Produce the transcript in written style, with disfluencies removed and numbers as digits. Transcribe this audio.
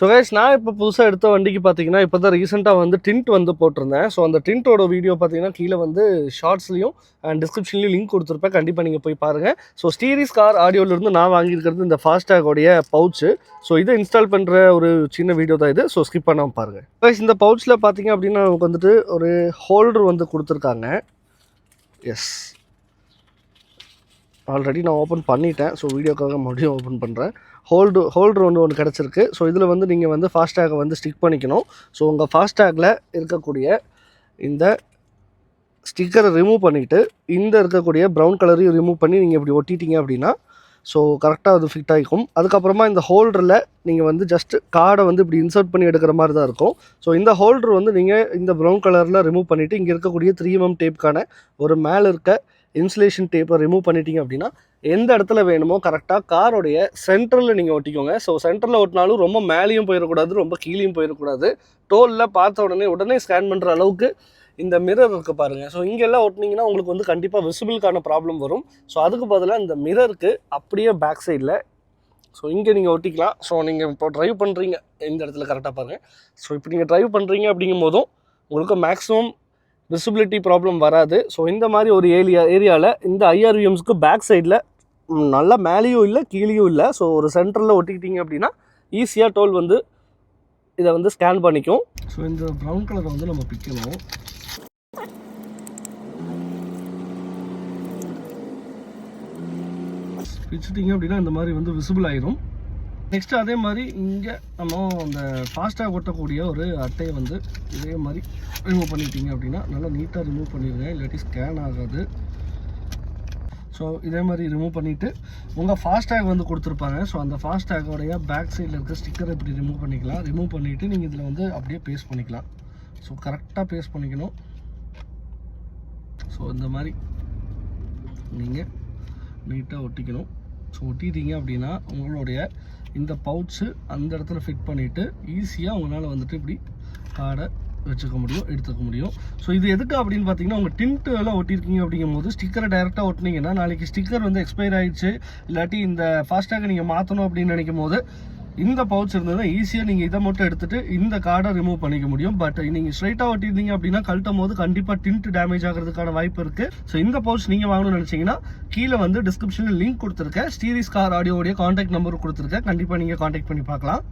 So guys, நான் இப்போ புதுசாக எடுத்த வண்டிக்கு பார்த்தீங்கன்னா இப்போ தான் ரீசெண்டாக வந்து டிண்ட் வந்து போட்டிருந்தேன். ஸோ அந்த டிண்ட்டோட வீடியோ பார்த்தீங்கன்னா கீழே வந்து ஷார்ட்ஸ்லையும் அண்ட் டிஸ்கிரிப்ஷன்லையும் லிங்க் கொடுத்துருப்பேன். கண்டிப்பாக நீங்கள் போய் பாருங்கள். ஸோ ஸ்டீரிஸ் கார் ஆடியோலேருந்து நான் வாங்கியிருக்கிறது இந்த ஃபாஸ்டாகோடைய பவுச்சு. ஸோ இதை இன்ஸ்டால் பண்ணுற ஒரு சின்ன வீடியோ தான் இது. ஸோ ஸ்கிப் பண்ணாமல் பாருங்கள். கைஸ், இந்த பவுச்சில் பார்த்தீங்க அப்படின்னா நமக்கு வந்துட்டு ஒரு ஹோல்டர் வந்து கொடுத்துருக்காங்க. எஸ், ஆல்ரெடி நான் ஓப்பன் பண்ணிட்டேன். ஸோ வீடியோக்காக மறுபடியும் ஓப்பன் பண்ணுறேன். ஹோல்டர் ஒன்று கிடச்சிருக்கு. ஸோ இதில் வந்து நீங்கள் வந்து ஃபாஸ்டாகை வந்து ஸ்டிக் பண்ணிக்கணும். ஸோ உங்கள் ஃபாஸ்டாகில் இருக்கக்கூடிய இந்த ஸ்டிக்கரை ரிமூவ் பண்ணிவிட்டு இந்த இருக்கக்கூடிய ப்ரௌன் கலரையும் ரிமூவ் பண்ணி நீங்கள் இப்படி ஒட்டிட்டீங்க அப்படின்னா ஸோ கரெக்டாக அது ஃபிட் ஆகிக்கும். அதுக்கப்புறமா இந்த ஹோல்டரில் நீங்கள் வந்து ஜஸ்ட் கார்டை வந்து இப்படி இன்சர்ட் பண்ணி எடுக்கிற மாதிரி தான் இருக்கும். ஸோ இந்த ஹோல்டர் வந்து நீங்கள் இந்த ப்ரௌன் கலரில் ரிமூவ் பண்ணிவிட்டு இங்கே இருக்கக்கூடிய 3mm டேப்புக்கான ஒரு மேலே இருக்க இன்சுலேஷன் டேப்பை ரிமூவ் பண்ணிட்டீங்க அப்படின்னா எந்த இடத்துல வேணுமோ கரெக்டாக காரோடைய சென்டரில் நீங்கள் ஒட்டிக்கோங்க. ஸோ சென்டரில் ஒட்டினாலும் ரொம்ப மேலேயும் போயிடக்கூடாது, ரொம்ப கீழேயும் போயிடக்கூடாது. டோலில் பார்த்த உடனே ஸ்கேன் பண்ணுற அளவுக்கு இந்த மிரர் இருக்குது பாருங்கள். ஸோ இங்கெல்லாம் ஒட்டினீங்கன்னா உங்களுக்கு வந்து கண்டிப்பாக விசிபிளுக்கான ப்ராப்ளம் வரும். ஸோ அதுக்கு பதிலாக இந்த மிரருக்கு அப்படியே பேக் சைடில் ஸோ இங்கே நீங்கள் ஒட்டிக்கலாம். ஸோ நீங்கள் இப்போ ட்ரைவ் பண்ணுறீங்க, இந்த இடத்துல கரெக்டாக பாருங்கள். ஸோ இப்போ நீங்கள் ட்ரைவ் பண்ணுறீங்க அப்படிங்கும் போதும் உங்களுக்கு மேக்ஸிமம் விசிபிலிட்டி ப்ராப்ளம் வராது. ஸோ இந்த மாதிரி ஒரு ஏரியாவில் இந்த ஐஆர்விஎம்ஸ்க்கு பேக் சைடில் நல்லா மேலேயும் இல்லை கீழேயும் இல்லை. ஸோ ஒரு சென்டரில் ஒட்டிக்கிட்டீங்க அப்படின்னா ஈஸியாக டோல் வந்து இதை வந்து ஸ்கேன் பண்ணிக்கும். ஸோ இந்த ப்ரௌன் கலரை வந்து நம்ம பிக்கணும். பிச்சுட்டிங்க அப்படின்னா இந்த மாதிரி வந்து விசிபிள் ஆயிரும். நெக்ஸ்ட் அதே மாதிரி இங்கே நம்ம அந்த ஃபாஸ்டாக ஓட்டக்கூடிய ஒரு அட்டையை வந்து இதே மாதிரி ரிமூவ் பண்ணிட்டீங்க அப்படின்னா நல்லா நீட்டாக ரிமூவ் பண்ணிடுங்க, இல்லாட்டி ஸ்கேன் ஆகாது. ஸோ இதே மாதிரி ரிமூவ் பண்ணிவிட்டு உங்கள் ஃபாஸ்டாக் வந்து கொடுத்துருப்பாங்க. ஸோ அந்த ஃபாஸ்டாகோடைய பேக் சைடில் இருக்க ஸ்டிக்கரை இப்படி ரிமூவ் பண்ணிக்கலாம். ரிமூவ் பண்ணிவிட்டு நீங்கள் இதில் வந்து அப்படியே பேஸ்ட் பண்ணிக்கலாம். ஸோ கரெக்டாக பேஸ்ட் பண்ணிக்கணும். ஸோ இந்த மாதிரி நீங்கள் நீட்டாக ஒட்டிக்கணும். ஸோ ஒட்டிட்டீங்க அப்படின்னா உங்களுடைய இந்த பவுச்சு அந்த இடத்துல ஃபிட் பண்ணிவிட்டு ஈஸியாக உங்களால் வந்துட்டு இப்படி கார்டை வச்சுக்க முடியும், எடுத்துக்க முடியும். ஸோ இது எதுக்கு அப்படின்னு பார்த்தீங்கன்னா உங்கள் டிண்ட்டு எல்லாம் ஒட்டியிருக்கீங்க அப்படிங்கும் போது ஸ்டிக்கரை டைரெக்டாக ஒட்டினீங்கன்னா நாளைக்கு ஸ்டிக்கர் வந்து எக்ஸ்பயர் ஆகிடுச்சு, இல்லாட்டி இந்த ஃபாஸ்டாகை நீங்கள் மாற்றணும் அப்படின்னு நினைக்கும் போது இந்த பவுச் இருந்ததுன்னா ஈஸியாக நீங்கள் இதை மட்டும் எடுத்துகிட்டு இந்த கார்டை ரிமூவ் பண்ணிக்க முடியும். பட் நீங்கள் ஸ்ட்ரைட்டாக ஒட்டியிருந்தீங்க அப்படின்னா கழட்டும் போது கண்டிப்பாக டிண்ட் டேமேஜ் ஆகிறதுக்கான வாய்ப்பு இருக்குது. ஸோ இந்த பவுச் நீங்கள் வாங்கணும்னு நினச்சிங்கன்னா கீழே வந்து டிஸ்கிரிப்ஷனில் லிங்க் கொடுத்துருக்கேன். ஸ்டீரிஸ் கார் ஆடியோடைய கான்டாக்ட் நம்பர் கொடுத்துருக்கேன். கண்டிப்பாக நீங்கள் கான்டாக்ட் பண்ணி பார்க்கலாம்.